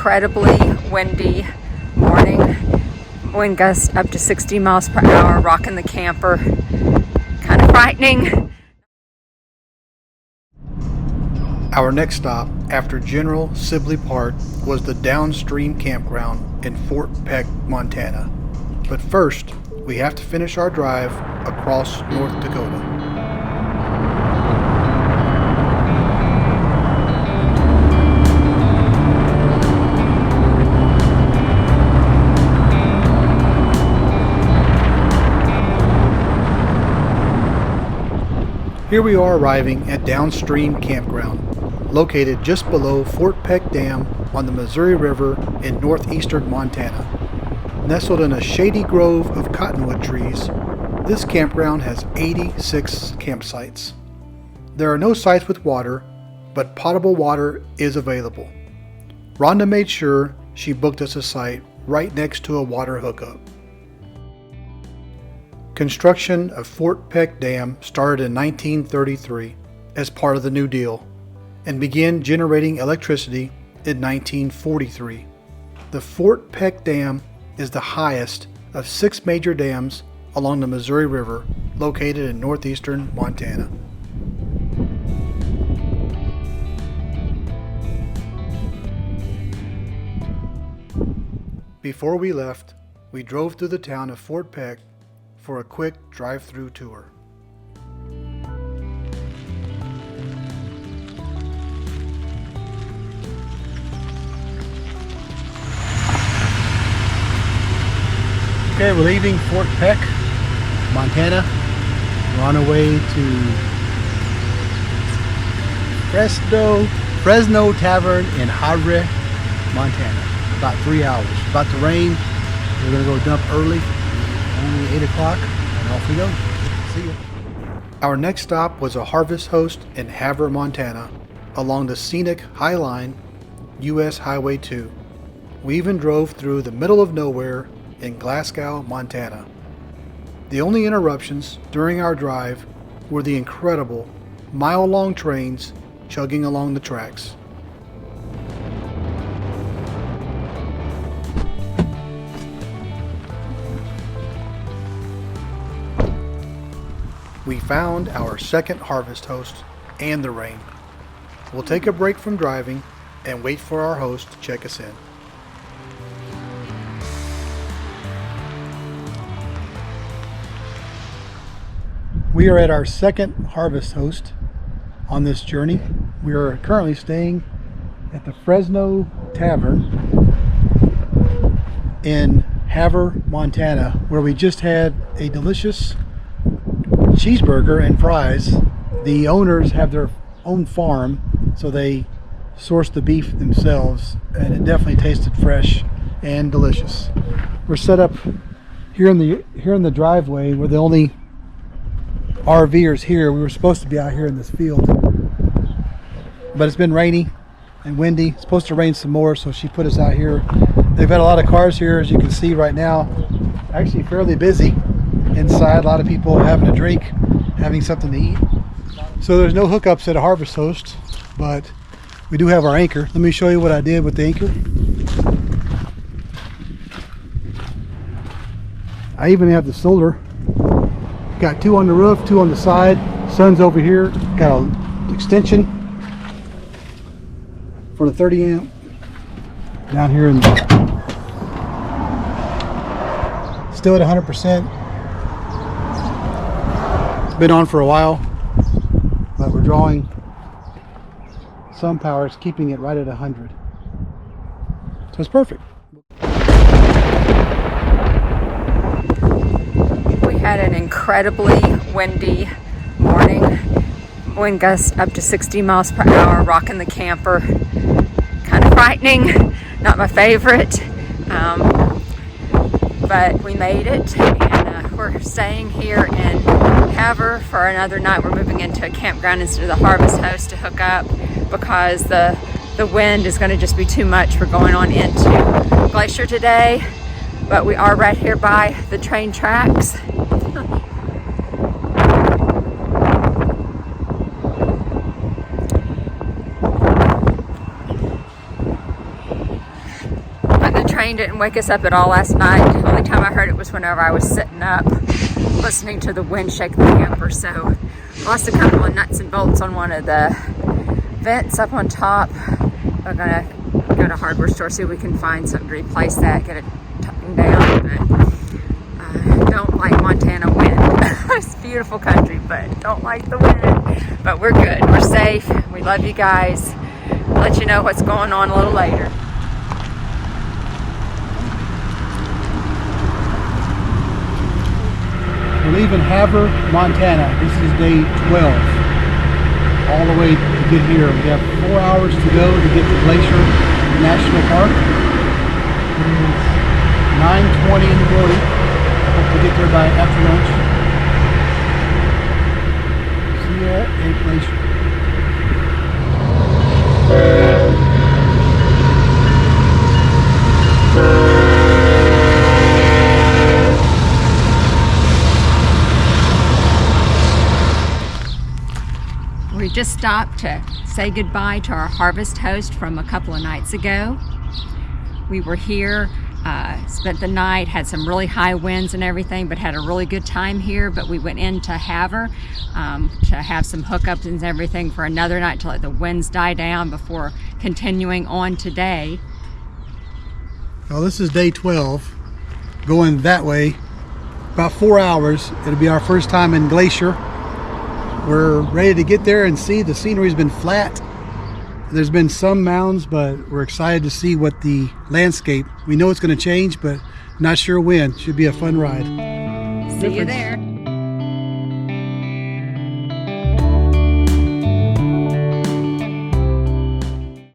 incredibly windy morning. Wind gusts up to 60 miles per hour, rocking the camper. Kind of frightening. Our next stop after General Sibley Park was the downstream campground in Fort Peck, Montana. But first, we have to finish our drive across North Dakota. Here we are arriving at Downstream Campground, located just below Fort Peck Dam on the Missouri River in northeastern Montana. Nestled in a shady grove of cottonwood trees, this campground has 86 campsites. There are no sites with water, but potable water is available. Rhonda made sure she booked us a site right next to a water hookup. Construction of Fort Peck Dam started in 1933 as part of the New Deal and began generating electricity in 1943. The Fort Peck Dam is the highest of 6 major dams along the Missouri River located in northeastern Montana. Before we left, we drove through the town of Fort Peck for a quick drive-through tour. Okay, we're leaving Fort Peck, Montana. We're on our way to Fresno Tavern in Havre, Montana. About 3 hours. About to rain. We're gonna go dump early. Only 8 o'clock, and off we go. See ya. Our next stop was a harvest host in Havre, Montana, along the scenic High Line, US Highway 2. We even drove through the middle of nowhere in Glasgow, Montana. The only interruptions during our drive were the incredible mile-long trains chugging along the tracks. We found our second harvest host and the rain. We'll take a break from driving and wait for our host to check us in. We are at our second harvest host on this journey. We are currently staying at the Fresno Tavern in Havre, Montana, where we just had a delicious cheeseburger and fries. The owners have their own farm, so they source the beef themselves, and it definitely tasted fresh and delicious. We're set up here in the driveway. We're the only RVers here. We were supposed to be out here in this field, but it's been rainy and windy. It's supposed to rain some more, so she put us out here. They've had a lot of cars here, as you can see right now. Actually fairly busy inside. A lot of people having a drink, having something to eat. So there's no hookups at a harvest host, but we do have our anchor. Let me show you what I did with the anchor. I even have the solar. Got 2 on the roof, 2 on the side. Sun's over here. Got an extension for the 30 amp down here, and still at 100%. It's been on for a while, but we're drawing some power. It's keeping it right at 100, so it's perfect. We had an incredibly windy morning. Wind gusts up to 60 miles per hour, rocking the camper. Kind of frightening, not my favorite, but we made it, and we're staying here in Havre for another night. We're moving into a campground instead of the harvest host to hook up because the wind is going to just be too much. We're going on into Glacier today, but we are right here by the train tracks. rain didn't wake us up at all last night. The only time I heard it was whenever I was sitting up listening to the wind shake the camper. So lost a couple of nuts and bolts on one of the vents up on top. We're gonna go to a hardware store, see if we can find something to replace that, get it tucked down. But don't like Montana wind. It's a beautiful country, but don't like the wind. But we're good, we're safe, we love you guys. I'll let you know what's going on a little later. We're leaving Havre, Montana. This is day 12. All the way to get here. We have 4 hours to go to get to Glacier National Park. It's 9:20 in the morning. Hope to get there by after lunch. See you at Glacier. We just stopped to say goodbye to our harvest host from a couple of nights ago. We were here, spent the night, had some really high winds and everything, but had a really good time here. But we went into Havre to have some hookups and everything for another night to let the winds die down before continuing on today. Well, this is day 12, going that way, about 4 hours. It'll be our first time in Glacier. We're ready to get there and see. The scenery's been flat. There's been some mounds, but we're excited to see what the landscape. We know it's going to change, but not sure when. Should be a fun ride. See you there.